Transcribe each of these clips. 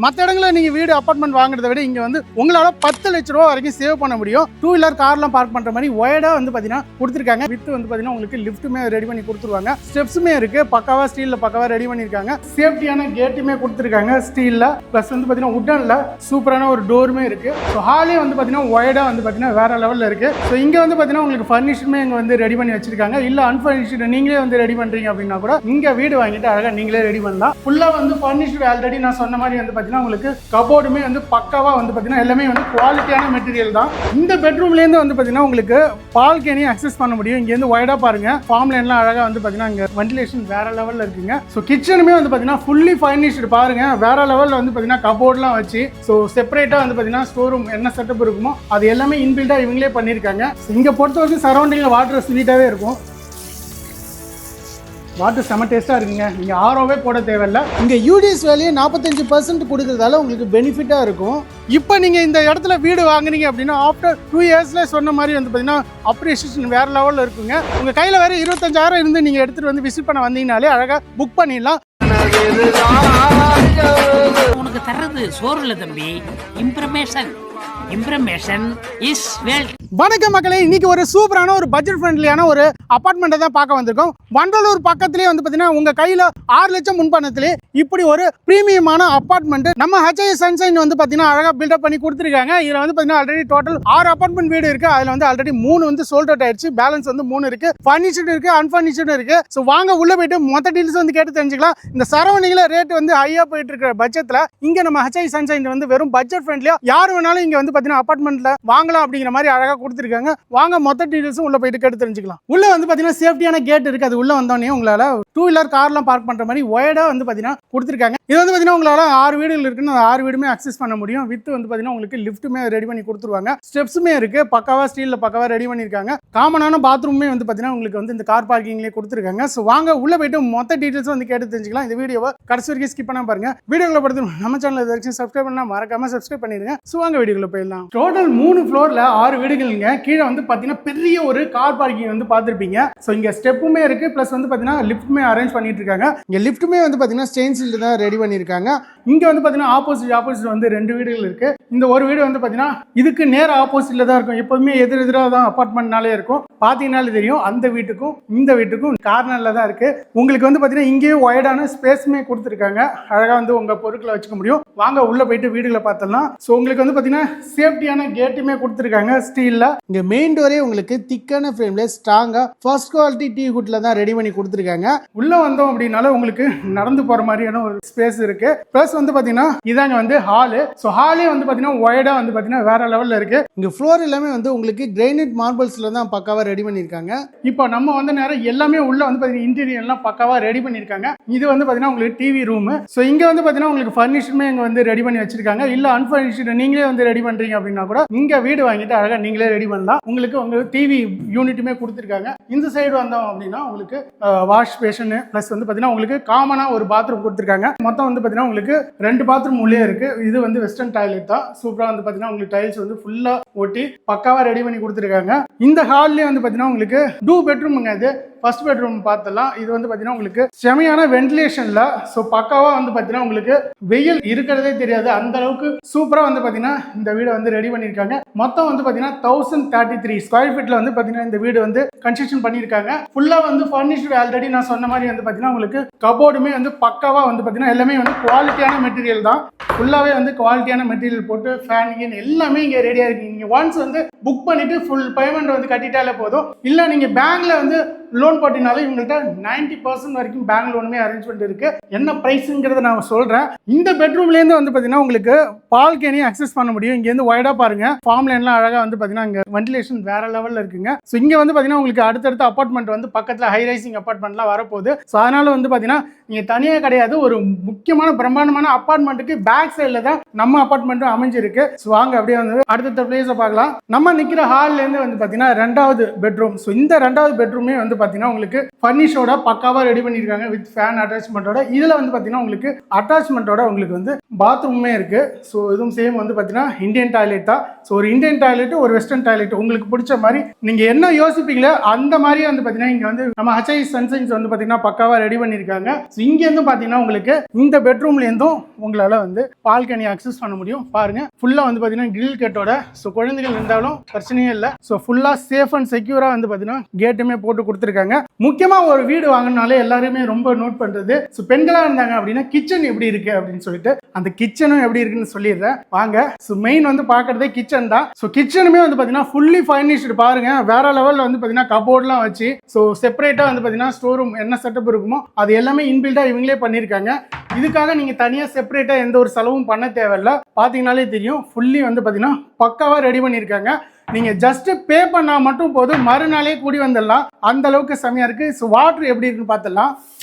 மற்ற இடங்களில் நீங்கள் வீடு அப்பார்ட்மெண்ட் வாங்குறத விட இங்கே வந்து உங்களால் 10 லட்ச ரூபா வரைக்கும் சேவ் பண்ண முடியும். 2 வீலர் கார்லாம் பார்க் பண்ணுற மாதிரி ஒயடாக வந்து பார்த்தீங்கன்னா கொடுத்துருக்காங்க. வித்து வந்து பார்த்தீங்கன்னா உங்களுக்கு லிஃப்ட்டுமே ரெடி பண்ணி கொடுத்துருவாங்க. ஸ்டெப்ஸுமே இருக்குது, பக்காவாக ஸ்டீலில் பக்காவாக ரெடி பண்ணியிருக்காங்க. சேஃப்டியான கேட்டுமே கொடுத்துருக்காங்க ஸ்டீலில். ப்ளஸ் வந்து பார்த்தீங்கன்னா உட்டனில் சூப்பரான ஒரு டோருமே இருக்குது. ஸோ ஹாலே வந்து பார்த்தீங்கன்னா ஒயடாக வந்து பார்த்தீங்கன்னா வேறு லெவலில் இருக்குது. ஸோ இங்கே வந்து பார்த்தீங்கன்னா உங்களுக்கு ஃபர்னிஷருமே இங்கே வந்து ரெடி பண்ணி வச்சிருக்காங்க. இல்லை அன்ஃபர்னிஷ்டு நீங்களே வந்து ரெடி பண்ணுறீங்க அப்படின்னா கூட இங்கே வீடு வாங்கிட்டு அழகாக நீங்களே ரெடி பண்ணலாம். ஃபுல்லாக வந்து ஃபர்னிஷ்டு ஆல்ரெடி நான் சொன்ன மாதிரி வந்து உங்களுக்கு கபோர்டுமே வந்து பக்காவா வந்து பார்த்தீங்கன்னா எல்லாமே வந்து குவாலிட்டியான மெட்டீரியல் தான். இந்த பெட்ரூம்லேருந்து வந்து பார்த்தீங்கன்னா உங்களுக்கு பால்கனியை அக்சஸ் பண்ண முடியும். இங்கேருந்து ஒய்டாக பாருங்க, ஃபார்ம் லைன்லாம் அழகாக வந்து பார்த்தீங்கன்னா இங்கே வென்டிலேஷன் வேற லெவலில் இருக்குங்க. ஸோ கிச்சனுமே வந்து பார்த்தீங்கன்னா ஃபுல்லி ஃபர்னிஷ்டு பாருங்க, வேற லெவலில் வந்து பார்த்தீங்கன்னா கபோர்ட்லாம் வச்சு ஸோ செப்பரேட்டாக வந்து பார்த்தீங்கன்னா ஸ்டோர் ரூம் என்ன செட்டப் இருக்குமோ அது எல்லாமே இன்பில்டாக இவங்களே பண்ணியிருக்காங்க. இங்கே பொறுத்த வரைக்கும் சரௌண்டிங்கில் வாட்டர் ஸ்வீட்டாகவே இருக்கும். வாட்டர் செம டேஸ்ட்டாக இருக்குங்க. நீங்கள் ஆரோவே போட தேவையில்லை. இங்கே யூடிஎஸ் வேலையை 45% கொடுக்குறதால உங்களுக்கு பெனிஃபிட்டாக இருக்கும். இப்போ நீங்கள் இந்த இடத்துல வீடு வாங்குனீங்க அப்படின்னா ஆஃப்டர் 2 இயர்ஸில் சொன்ன மாதிரி வந்து பார்த்தீங்கன்னா அப்ரிஷியேஷன் வேறு லெவலில் இருக்குங்க. உங்கள் கையில் வேறு 25,000 இருந்து நீங்கள் எடுத்துகிட்டு வந்து விசிட் பண்ண வந்தீங்கனாலே அழகாக புக் பண்ணிடலாம். உனக்கு தர்றது சோறு இல்லை தம்பி, இம்ப்ரமேஷன். இம்ப்ரமேஷன் இஸ் வெல்த். வணக்கம் மக்களே, இன்னைக்கு ஒரு சூப்பரான ஒரு பட்ஜெட் ஃப்ரெண்ட்லியான ஒரு அபார்ட்மெண்ட்டை தான் பார்க்க வந்திருக்கோம். வண்டலூர் பக்கத்துலேயே வந்து பார்த்தீங்கன்னா உங்கள் கையில் 6 லட்சம் முன்பணத்திலே இப்படி ஒரு ப்ரீமியமான அப்பார்ட்மெண்ட் நம்ம HI சன்ஷைன் வந்து பார்த்தீங்கன்னா அழகாக பில்டப் பண்ணி கொடுத்துருக்காங்க. இதில் வந்து பார்த்தீங்கன்னா ஆல்ரெடி டோட்டல் 6 அப்பார்ட்மெண்ட் வீடு இருக்குது. அதில் வந்து ஆல்ரெடி 3 வந்து சோல்ட் அவுட் ஆயிடுச்சு. பேலன்ஸ் வந்து 3 இருக்குது. ஃபர்னிச்சர்டு இருக்குது, அன்ஃபர்னிச்சர்டு இருக்குது. ஸோ வாங்க உள்ளே போயிட்டு மொத்த டீல்ஸ் வந்து கேட்டு தெரிஞ்சுக்கலாம். இந்த சரௌண்டிங்கில் ரேட் வந்து ஹையாக போயிட்டு இருக்கிற பட்ஜெட்டில் இங்கே நம்ம HI சன்ஷைன் வந்து வெறும் பட்ஜெட் ஃப்ரெண்ட்லியாக யார் வேணாலும் இங்கே வந்து பார்த்தீங்கன்னா அப்பார்ட்மெண்ட்டில் வாங்கலாம் அப்படிங்கிற மாதிரி அழகாக கொடுத்துருக்காங்க. வாங்க மொத்த டீடைல்ஸும் உள்ள போயிட்டு கேட்டு தெரிஞ்சுக்கலாம். உள்ள வந்து பார்த்தீங்கன்னா சேஃப்டியான கேட் இருக்குது. அது உள்ள வந்தோடனே உங்களால் 2 வீலர் கார்லாம் பார்க் பண்ணுற மாதிரி ஒயடாக வந்து பார்த்தீங்கன்னா கொடுத்துருக்காங்க. இது வந்து பார்த்தீங்கன்னா உங்களால் 6 வீடுகள் இருக்குன்னு அந்த 6 வீடுமே அக்சஸ் பண்ண முடியும். வித் வந்து பார்த்தீங்கன்னா உங்களுக்கு லிஃப்ட்டுமே ரெடி பண்ணி கொடுத்துருவாங்க. ஸ்டெப்ஸுமே இருக்குது, பக்காவாக ஸ்டீலில் பக்காவாக ரெடி பண்ணியிருக்காங்க. காமனான பாத்ரூமே வந்து பார்த்தீங்கன்னா உங்களுக்கு வந்து இந்த கார் பார்க்கிங்லேயே கொடுத்துருக்காங்க. ஸோ வாங்க உள்ள போயிட்டு மொத்த டீடைல்ஸும் வந்து கேட்டு தெரிஞ்சுக்கலாம். இந்த வீடியோவை கடைசி வரைக்கும் ஸ்கிப் பண்ணாம பாருங்க. வீடியோக்குள்ள படுத்து நம்ம சேனல் வரைக்கும் சப்ஸ்கிரைப் பண்ணால் மறக்காம சப்ஸ்கிரைப் பண்ணிடுங்க. ஸோ வாங்க வீடியோக்குள்ள போயிடலாம். டோட்டல் 3 ஃப்ளோரில் 6 வீடுகளுங்க. கீழே வந்து பார்த்தீங்கன்னா பெரிய ஒரு கார் பார்க்கிங் வந்து பார்த்துருப்பீங்க. ஸோ இங்கே ஸ்டெப்புமே இருக்குது, ப்ளஸ் வந்து பார்த்தீங்கன்னா லிஃப்ட்டுமே அரேஞ்ச் பண்ணிட்டு இருக்காங்க. இங்கே லிஃப்ட்டுமே வந்து பார்த்தீங்கன்னா ஸ்டெயின் ஸ்டீல் தான் ரெடி பண்ணியிருக்காங்க. இங்கே வந்து பார்த்தீங்கன்னா ஆப்போசிட் வந்து 2 வீடுகள் இருக்குது. இந்த ஒரு வீடு வந்து பார்த்தீங்கன்னா இதுக்கு நேர ஆப்போசிட்டில் தான் இருக்கும். எப்போதுமே எதிராக தான் அப்பார்ட்மெண்ட்னாலே இருக்கும். பார்த்தீங்கன்னாலே தெரியும் அந்த வீட்டுக்கும் இந்த வீட்டுக்கும் கார்னரில் தான் இருக்குது. உங்களுக்கு வந்து பார்த்தீங்கன்னா இங்கேயும் ஒய்டான ஸ்பேஸுமே கொடுத்துருக்காங்க. அழகாக வந்து உங்கள் பொருட்களை வச்சுக்க முடியும். வாங்க உள்ளே போயிட்டு வீடுகளை பார்த்துடலாம். ஸோ உங்களுக்கு வந்து பார்த்தீங்கன்னா சேஃப்டியான கேட்டுமே கொடுத்துருக்காங்க ஸ்டீலில். இங்கே மெயின் டோரே உங்களுக்கு திக்கான ஃப்ரேமில் ஸ்ட்ராங்காக ஃபர்ஸ்ட் குவாலிட்டி டீ குட்டில் தான் ரெடி பண்ணி கொடுத்துருக்காங்க. உள்ளே வந்தோம் அப்படின்னால உங்களுக்கு நடந்து போகிற மாதிரியான ஒரு ஸ்பேஸ் இருக்குது. ப்ளஸ் வந்து பார்த்தீங்கன்னா இதாங்க வந்து ஹாலு. ஸோ ஹாலே வந்து பார்த்தீங்கன்னா ஒய்டாக வந்து பார்த்தீங்கன்னா வேற லெவலில் இருக்குது. இங்கே ஃப்ளோர் எல்லாமே வந்து உங்களுக்கு கிரைனைட் மார்பிள்ஸில் தான் பக்காவாக ரெடி பண்ணியிருக்காங்க. இப்போ நம்ம வந்து நேரம் எல்லாமே உள்ள வந்து பார்த்தீங்கன்னா இன்டீரியர்லாம் பக்காவாக ரெடி பண்ணியிருக்காங்க. இது வந்து பார்த்தீங்கன்னா உங்களுக்கு டிவி ரூமு. ஸோ இங்கே வந்து பார்த்தீங்கன்னா உங்களுக்கு ஃபர்னிச்சருமே இங்கே வந்து ரெடி பண்ணி வச்சிருக்காங்க. இல்லை அன்ஃபர்னிஷ்டு நீங்களே வந்து ரெடி பண்ணுறீங்க அப்படின்னா கூட இங்கே வீடு வாங்கிட்டு அழகாக நீங்களே ரெடி பண்ணலாம். உங்களுக்கு டிவி யூனிட்டுமே கொடுத்துருக்காங்க. இந்த சைடு வந்தோம் அப்படின்னா உங்களுக்கு வாஷ் பேஷனு ப்ளஸ் வந்து பார்த்தீங்கன்னா உங்களுக்கு காமனாக ஒரு பாத்ரூம் கொடுத்துருக்காங்க. மொத்தம் வந்து பார்த்தீங்கன்னா உங்களுக்கு 2 பாத்ரூம் உள்ளே இருக்கு. இது வந்து வெஸ்டர்ன் டாய்லெட் தான். சூப்பராக வந்து பார்த்தீங்கன்னா உங்களுக்கு டைல்ஸ் வந்து ஃபுல்லாக ஒட்டி பக்காவாக ரெடி பண்ணி கொடுத்துருக்காங்க. இந்த ஹால்லேயே வந்து பார்த்தீங்கன்னா உங்களுக்கு 2 பெட்ரூமுங்க. இது ஃபர்ஸ்ட் பெட்ரூம் பார்த்தலாம். இது வந்து பார்த்தீங்கன்னா உங்களுக்கு செமையான வென்டிலேஷன்ல. ஸோ பக்காவாக வந்து பார்த்தீங்கன்னா உங்களுக்கு வெயில் இருக்கிறதே தெரியாது. அந்த அளவுக்கு சூப்பராக வந்து பார்த்தீங்கன்னா இந்த வீடை வந்து ரெடி பண்ணியிருக்காங்க. மொத்தம் வந்து பார்த்தீங்கன்னா 1033 ஸ்கொயர் ஃபீட்ல வந்து பார்த்தீங்கன்னா இந்த வீடு வந்து கன்ஸ்ட்ரக்ஷன் பண்ணியிருக்காங்க. ஃபுல்லாக வந்து ஃபர்னிஷ்டு ஆல்ரெடி நான் சொன்ன மாதிரி வந்து பார்த்தீங்கன்னா உங்களுக்கு கபோர்டுமே வந்து பக்காவாக வந்து பார்த்தீங்கன்னா எல்லாமே வந்து குவாலிட்டியான மெட்டீரியல் தான். ஃபுல்லாகவே வந்து குவாலிட்டியான மெட்டீரியல் போட்டு ஃபேனிங் எல்லாமே இங்கே ரெடியாக இருக்கு. நீங்கள் ஒன்ஸ் வந்து புக் பண்ணிட்டு ஃபுல் பேமெண்ட் வந்து கட்டிட்டாலே போதும். இல்லை நீங்கள் பேங்க்ல வந்து லோன் போட்டினாலும் இவங்கள்ட்ட 90% வரைக்கும் பேங்க் லோனுமே அரேஞ்ச்மெண்ட் இருக்கு. என்ன பிரைஸுங்கிறத நான் சொல்றேன். இந்த பெட்ரூம்லேருந்து வந்து பார்த்தீங்கன்னா உங்களுக்கு பால்கனியை அக்சஸ் பண்ண முடியும். இங்கேருந்து ஒய்டாக பாருங்க, ஃபார்ம் லைன்லாம் அழகாக வந்து பார்த்தீங்கன்னா இங்கே வென்டிலேஷன் வேற லெவலில் இருக்குங்க. ஸோ இங்கே வந்து பார்த்தீங்கன்னா உங்களுக்கு அடுத்தடுத்த அப்பார்ட்மெண்ட் வந்து பக்கத்தில் ஹை ரைசிங் அப்பார்ட்மெண்ட்லாம் வரப்போகுது. ஸோ அதனால வந்து பார்த்தீங்கன்னா நீங்கள் தனியாக கிடையாது, ஒரு முக்கியமான பிரம்மாண்டமான அப்பார்ட்மெண்ட்டுக்கு பேக் சைடில் தான் நம்ம அப்பார்ட்மெண்ட்டும் அமைஞ்சிருக்கு. ஸோ வாங்க அப்படியே வந்து அடுத்த பிளேஸை பார்க்கலாம். நம்ம நிற்கிற ஹால்லேருந்து வந்து பார்த்தீங்கன்னா 2வது பெட்ரூம். ஸோ இந்த 2வது பெட்ரூமே வந்து பார்த்தீங்கன்னா உங்களுக்கு ஃபர்னிஷோட பக்காவாக ரெடி பண்ணியிருக்காங்க வித் ஃபேன் அட்டாச்மெண்ட்டோட. இதில் வந்து பார்த்தீங்கன்னா உங்களுக்கு அட்டாச்மெண்ட்டோட உங்களுக்கு வந்து பாத்ரூமே இருக்குது. ஸோ இதுவும் சேம் வந்து பார்த்தீங்கன்னா இந்தியன் டாய்லெட் தான். ஸோ ஒரு இந்தியன் டாய்லெட் ஒரு வெஸ்டர்ன் டாய்லெட் உங்களுக்கு பிடிச்ச மாதிரி நீங்கள் என்ன யோசிப்பீங்களோ அந்த மாதிரியே வந்து பார்த்தீங்கன்னா இங்கே வந்து நம்ம HI சன்ஷைன்ஸ் வந்து பார்த்தீங்கன்னா பக்காவாக ரெடி பண்ணியிருக்காங்க. ஸோ இங்கேருந்து பார்த்தீங்கன்னா உங்களுக்கு இந்த பெட்ரூம்லேருந்தும் உங்களால் வந்து பால்கனி அக்சஸ் பண்ண முடியும். பாருங்கள் ஃபுல்லாக வந்து பார்த்தீங்கன்னா கிரில் கேட்டோட. ஸோ குழந்தைகள் இருந்தாலும் பிரச்சனையே இல்லை. ஸோ ஃபுல்லாக சேஃப் அண்ட் செக்யூராக வந்து பார்த்தீங்கன்னா கேட்டுமே போட்டு கொடுத்துருக்காங்க. முக்கியமாக ஒரு வீடு வாங்கினாலே எல்லாருமே ரொம்ப நோட் பண்ணுறது, ஸோ பெண்களாக இருந்தாங்க அப்படின்னா கிச்சன் எப்படி இருக்கு அப்படின்னு சொல்லிட்டு அந்த கிச்சனும் எப்படி இருக்குன்னு சொல்லிடுறேன் வாங்க. ஸோ மெயின் வந்து பார்க்கறதே கிச்சன் தான். ஸோ கிச்சனுமே வந்து பார்த்தீங்கன்னா ஃபுல்லி ஃபர்னிஷ்டு பாருங்க, வேற லெவலில் வந்து பார்த்தீங்கன்னா கபோர்ட்லாம் வச்சு ஸோ செப்பரேட்டாக வந்து பார்த்தீங்கன்னா ஸ்டோர் ரூம் என்ன செட்டப் இருக்குமோ அது எல்லாமே இன்பில்டாக இவங்களே பண்ணியிருக்காங்க. இதுக்காக நீங்கள் தனியாக செப்பரேட்டாக எந்த ஒரு செலவும் பண்ண தேவையில்ல. பார்த்தீங்கனாலே தெரியும் ஃபுல்லி வந்து பார்த்தீங்கன்னா பக்காவாக ரெடி பண்ணியிருக்காங்க. நீங்கள் ஜஸ்ட் பே பண்ணால் மட்டும் போதும், மறுநாளே கூடி வந்துடலாம். அந்த அளவுக்கு செமையாக இருக்குது. ஸோ வாட்டர் எப்படி இருக்குன்னு பார்த்துடலாம்.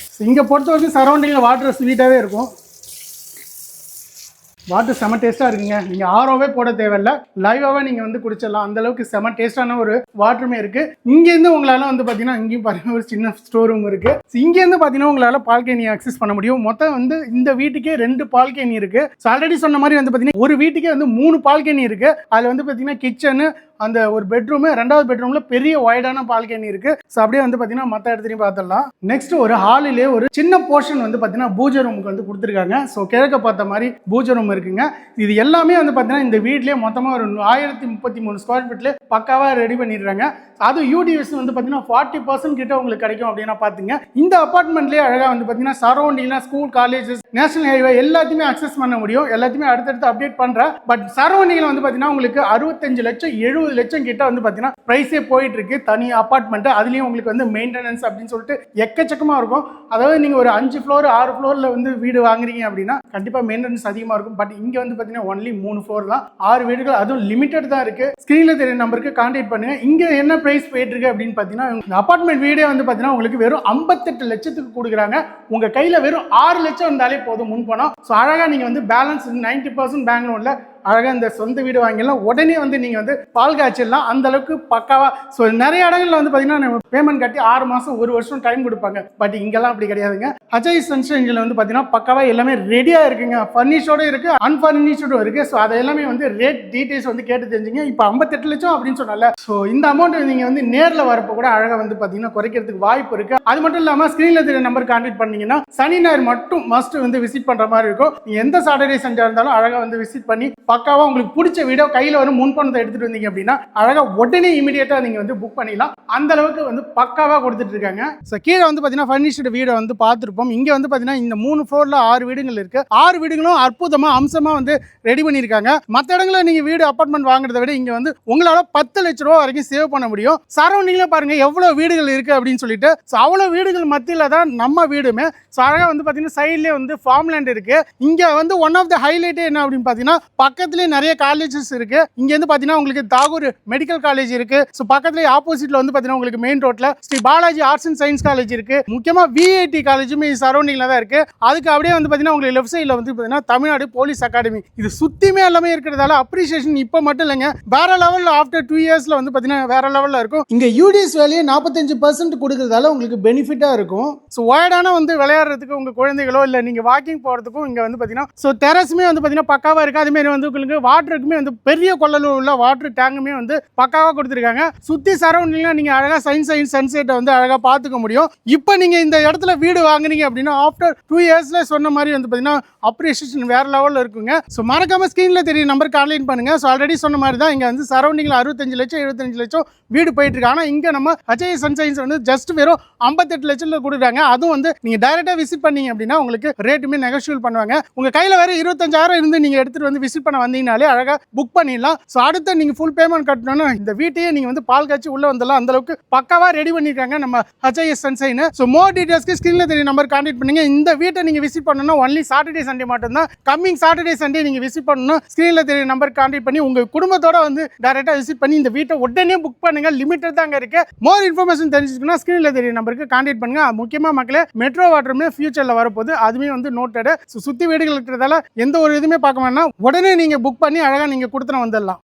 இங்கே பொறுத்த வரைக்கும் சரௌண்டிங்கில் வாட்டர் ஸ்வீட்டாகவே இருக்கும். வாட்டர் செம டேஸ்ட்டாக இருக்குங்க. நீங்கள் ஆரோவே போட தேவையில்லை, லைவாகவே நீங்கள் வந்து குடிச்சிடலாம். அந்த அளவுக்கு செம டேஸ்ட்டான ஒரு வாட்டருமே இருக்குது. இங்கேருந்து உங்களால் வந்து பார்த்தீங்கன்னா இங்கேயும் பாருங்கள் ஒரு சின்ன ஸ்டோர் ரூம் இருக்குது. ஸோ இங்கேருந்து பார்த்தீங்கன்னா உங்களால் பால்கனி அக்சஸ் பண்ண முடியும். மொத்தம் வந்து இந்த வீட்டுக்கே 2 பால்கனி இருக்குது. ஸோ ஆல்ரெடி சொன்ன மாதிரி வந்து பார்த்தீங்கன்னா ஒரு வீட்டுக்கே வந்து 3 பால்கனி இருக்குது. அதில் வந்து பார்த்தீங்கன்னா கிச்சனு, அந்த ஒரு பெட்ரூமு, 2வது பெட்ரூமில் பெரிய வைடான பால்கனி இருக்குது. ஸோ அப்படியே வந்து பார்த்தீங்கன்னா மற்ற இடத்துலையும் பார்த்துடலாம். நெக்ஸ்ட் ஒரு ஹாலிலே ஒரு சின்ன போர்ஷன் வந்து பார்த்தீங்கன்னா பூஜை ரூமுக்கு வந்து கொடுத்துருக்காங்க. ஸோ கிழக்க பார்த்த மாதிரி பூஜை ரூம் இருக்குங்க. இது எல்லாமே வந்து பார்த்தீங்கன்னா இந்த வீட்லேயே மொத்தமாக ஒரு 1033 ஸ்கொயர் ஃபீட்ல பக்காவாக ரெடி பண்ணிடுறாங்க. அது யூடிஎஸ் வந்து பார்த்தீங்கன்னா 40% கிட்ட உங்களுக்கு கிடைக்கும் அப்படின்னா பார்த்துங்க. இந்த அப்பார்ட்மெண்ட்லேயே அழகாக வந்து பார்த்தீங்கன்னா சரௌண்டிங்லாம் ஸ்கூல், காலேஜஸ், நேஷனல் ஹைவே எல்லாத்தையுமே அக்சஸ் பண்ண முடியும். எல்லாத்தையுமே அடுத்தடுத்து அப்டேட் பண்ணுறேன். பட் சரௌண்டிங்கில் வந்து பார்த்தீங்கன்னா உங்களுக்கு 65 லட்சம் 70 லட்சம் கிட்ட வந்து பார்த்தீங்கன்னா ப்ரைஸே போயிட்டு இருக்கு தனி அப்பார்ட்மெண்ட். அதுலேயும் உங்களுக்கு வந்து மெயின்டெனன்ஸ் அப்படின்னு சொல்லிட்டு எக்கச்சக்கமாக இருக்கும். அதாவது நீங்கள் ஒரு 5 ஃப்ளோர் 6 ஃப்ளோரில் வந்து வீடு வாங்குறீங்க அப்படின்னா கண்டிப்பாக மெயின்டெனன்ஸ் அதிகமாக இருக்கும். பட் இங்கே வந்து பார்த்தீங்கன்னா ஒன்லி 3 ஃப்ளோர் தான், 6 வீடுகள், அதுவும் லிமிட்டட் தான் இருக்கு. ஸ்க்ரீனில் தெரிய நம்பருக்கு கான்டாக்ட் பண்ணுங்க. இங்கே என்ன ப்ரைஸ் போயிட்டு இருக்கு அப்படின்னு பார்த்தீங்கன்னா இந்த அப்பார்ட்மெண்ட் வீடே வந்து பார்த்தீங்கன்னா உங்களுக்கு வெறும் 58 லட்சத்துக்கு கொடுக்குறாங்க. உங்கள் கையில் வெறும் 6 லட்சம் இருந்தாலே போதும் முன் பணம். ஸோ அழகாக நீங்கள் வந்து பேலன்ஸ் 90% பேங்க் லோனில் அழகாக இந்த சொந்த வீடு வாங்கிடலாம். உடனே வந்து நீங்கள் வந்து பால் காய்ச்சிடலாம். அந்த அளவுக்கு பக்காவா. ஸோ நிறைய இடங்கள்ல வந்து பார்த்தீங்கன்னா பேமெண்ட் கட்டி 6 மாதம் 1 வருஷம் டைம் கொடுப்பாங்க. பட் இங்கெல்லாம் அப்படி கிடையாதுங்க. HI சன்ஷைன்ல வந்து பார்த்தீங்கன்னா பக்காவா எல்லாமே ரெடியாக இருக்குங்க. ஃபர்னிஷோட இருக்கு, அன்ஃபர்னிஷ்டும் இருக்கு. ஸோ அதை எல்லாமே வந்து ரேட் டீடைல்ஸ் வந்து கேட்டு தெரிஞ்சுங்க. இப்போ 58 லட்சம் அப்படின்னு சொன்னால, ஸோ இந்த அமௌண்ட் நீங்கள் வந்து நேரில் வரப்போ கூட அழகாக வந்து பார்த்தீங்கன்னா குறைக்கிறதுக்கு வாய்ப்பு இருக்கு. அது மட்டும் இல்லாமல் ஸ்க்ரீனில் தெரிய நம்பர் கான்டாக்ட் பண்ணீங்கன்னா சனி ஞாயிறு மட்டும் மஸ்ட் வந்து விசிட் பண்ணுற மாதிரி இருக்கும். எந்த சாட்டர்டே சண்டே இருந்தாலும் அழகாக வந்து விசிட் பண்ணி பக்காவா உங்களுக்கு பிடிச்ச வீடியோ கையில் வரும் முன்பணத்தை எடுத்துட்டு வந்தீங்க அப்படின்னா அழகா உடனே இமீடியட்டா நீங்க வந்து புக் பண்ணிடலாம். அந்த அளவுக்கு வந்து பக்காவா கொடுத்துட்டு இருக்காங்க. ஸோ கீழே வந்து பார்த்தீங்கன்னா ஃபர்னிஷ்டு வீடை வந்து பார்த்துருப்போம். இங்கே வந்து பார்த்தீங்கன்னா இந்த 3 ஃப்ளோரில் 6 வீடுகள் இருக்கு. 6 வீடுகளும் அற்புதமாக அம்சமாக வந்து ரெடி பண்ணியிருக்காங்க. மற்ற இடங்களில் நீங்கள் வீடு அப்பார்ட்மெண்ட் வாங்குறத விட இங்கே வந்து உங்களால் 10 லட்ச ரூபா வரைக்கும் சேவ் பண்ண முடியும். சரௌண்டிங்கில் பாருங்க எவ்வளோ வீடுகள் இருக்கு அப்படின்னு சொல்லிட்டு. ஸோ அவ்வளோ வீடுகள் மத்தியில் தான் நம்ம வீடுமே. ஸோ அழகாக வந்து பார்த்தீங்கன்னா சைட்லேயே வந்து ஃபார்ம் லேண்ட் இருக்கு. இங்கே வந்து ஒன் ஆஃப் த ஹைலைட்டே என்ன அப்படின்னு பார்த்தீங்கன்னா பக்கத்துலேயே நிறைய காலேஜஸ் இருக்கு. இங்க இருந்து பாத்தீங்கன்னா உங்களுக்கு தாகூர் மெடிக்கல் காலேஜ் இருக்கு. சோ பக்கத்துல ஆப்போசிட்ல வந்து பாத்தீங்கன்னா உங்களுக்கு மெயின் ரோட்ல Shri Balaji arts and science college இருக்கு. முக்கியமா VIT காலேஜுமே சரௌண்டிங்ல தான் இருக்கு. அதுக்கு அப்படியே வந்து பாத்தீங்கன்னா உங்களுக்கு லெஃப்ட் சைடுல வந்து பாத்தீங்கன்னா தமிழ்நாடு போலீஸ் அகாடமி. இது சுத்தியுமே எல்லாமே இருக்கிறதால அப்ரிசியேஷன் இப்ப மட்டும் இல்லைங்க, வேற லெவல்ல ஆஃப்டர் 2 இயர்ஸ்ல வந்து பாத்தீங்கன்னா வேற லெவல்ல இருக்கும். இங்க UDS வேலையே 45% கொடுக்கறதால உங்களுக்கு பெனிஃபிட்டா இருக்கும். ஸோ ஒயர்டான வந்து விளையாடுறதுக்கு உங்க குழந்தைகளோ இல்ல நீங்க வாக்கிங் போறதுக்கும் இங்க வந்து பாத்தீங்கன்னா ஸோ டெரஸுமே வந்து பாத்தீங்கன்னா பக்காவா இருக்கு. அதே மாதிரி வந்து உங்களுக்கு வாட்டருக்குமே வந்து பெரிய கொள்ளளவு உள்ள வாட்டர் டேங்குமே வந்து பக்காவா கொடுத்துருக்காங்க. சுத்தி சரௌண்டிங்ல நீங்க அழகா சன்செட்டை வந்து அழகா பார்த்துக்க முடியும். இப்போ நீங்க இந்த இடத்துல வீடு வாங்குறீங்க அப்படின்னா ஆஃப்டர் 2 இயர்ஸ்ல சொன்ன மாதிரி வந்து பாத்தீங்கன்னா அப்ரிசியேஷன் வேற லெவல்ல இருக்குங்க. ஸோ மறக்காம ஸ்கிரீன்ல தெரிய நம்பர் கான்டாக்ட் பண்ணுங்க. ஸோ ஆல்ரெடி சொன்ன மாதிரி தான் இங்க வந்து சரௌண்டிங்ல 65 லட்சம் 75 லட்சம் வீடு போயிட்டு இருக்கு. ஆனா இங்க நம்ம HI சன்ஷைன்ஸ் வந்து ஜஸ்ட் வெறும் 58 லட்சத்துல கொடுக்குறாங்க. அதுவும் வந்து நீங்க டைரக்டா விசிட் பண்ணீங்க அப்படின்னா உங்களுக்கு ரேட்டுமே நெகோஷியபிள் பண்ணுவாங்க. உங்க கையில வேற 25,000 இருந்து நீங்க எடுத்துட்டு வந்து விசிட் பண்ண வந்தீங்கனாலே அழகா புக் பண்ணிடலாம். ஸோ அடுத்து நீங்க ஃபுல் பேமெண்ட் கட்டணும்னா இந்த வீட்டையே நீங்க வந்து பால் காய்ச்சி உள்ள வந்துடலாம். அந்த அளவுக்கு பக்காவா ரெடி பண்ணிருக்காங்க நம்ம HI சன்ஷைன். ஸோ மோர் டீடைல்ஸ்க்கு ஸ்கிரீன்ல தெரிய நம்பர் கான்டாக்ட் பண்ணுங்க. இந்த வீட்டை நீங்க விசிட் பண்ணணும்னா ஒன்லி சாட்டர்டே சண்டே மட்டும் தான். கம்மிங் சாட்டர்டே சண்டே நீங்க விசிட் பண்ணணும். ஸ்கிரீன்ல தெரிய நம்பர் கான்டாக்ட் பண்ணி உங்க குடும்பத்தோட வந்து டைரக்டா விசிட் பண்ணி இந்த வீட்டை உடனே புக் பண்ணுங்க. லிமிட்டட் தாங்க இருக்கு. மோர் இன்ஃபர்மேஷன் தெரிஞ்சுக்கணும்னா ஸ்கிரீன்ல தெரிய நம்பருக்கு கான்டாக்ட் பண்ணுங்க. முக்கியமா மக்களே மெட்ரோ வாட்டருமே ஃபியூச்சர்ல வரப்போகுது. அதுமே வந்து நோட்டட். சுத்தி வீடுகள் இருக்கிறதால எந்த ஒரு இதுவுமே பார்க்க வேணாம், உடனே நீங்க புக் பண்ணி அழகா நீங்க கொடுத்துன வந்துடலாம்.